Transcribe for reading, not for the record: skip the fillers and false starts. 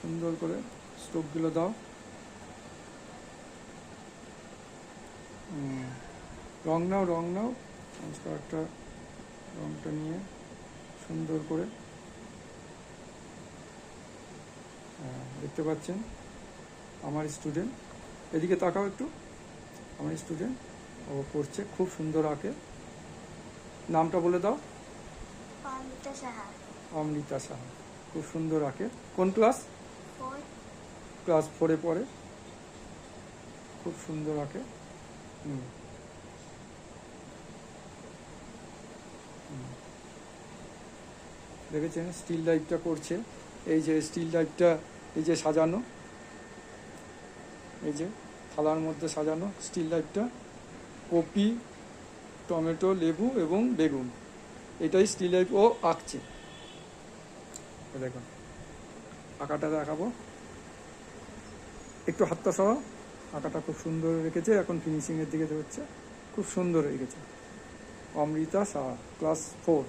সুন্দর করে স্ট্রোকগুলো দাও। রং নাও একটা রংটা নিয়ে সুন্দর করে দেখতে পাচ্ছেন আমার স্টুডেন্ট, এদিকে তাকাও একটু। আমার স্টুডেন্ট ও করছে, খুব সুন্দর আঁকে। নামটা বলে দাও। অমৃতা সাহা। খুব সুন্দর আঁকে। কোন ক্লাস? ক্লাস 4-এ পড়ে। খুব সুন্দর আঁকে। দেখেছেন স্টিল লাইফটা করছে। এই যে স্টিল লাইফটা, এই যে সাজানো, এই যে থালার মধ্যে সাজানো স্টিল লাইফটা, কপি, টমেটো, লেবু এবং বেগুন, এটাই স্টিল লাইফ ও আঁকছে। দেখুন আঁকাটা দেখাবো, একটু হাতটা সহ। আঁকাটা খুব সুন্দর রেখেছে, এখন ফিনিশিংয়ের দিকে হচ্ছে, খুব সুন্দর রেখেছে। অমৃতা সাহা, ক্লাস 4।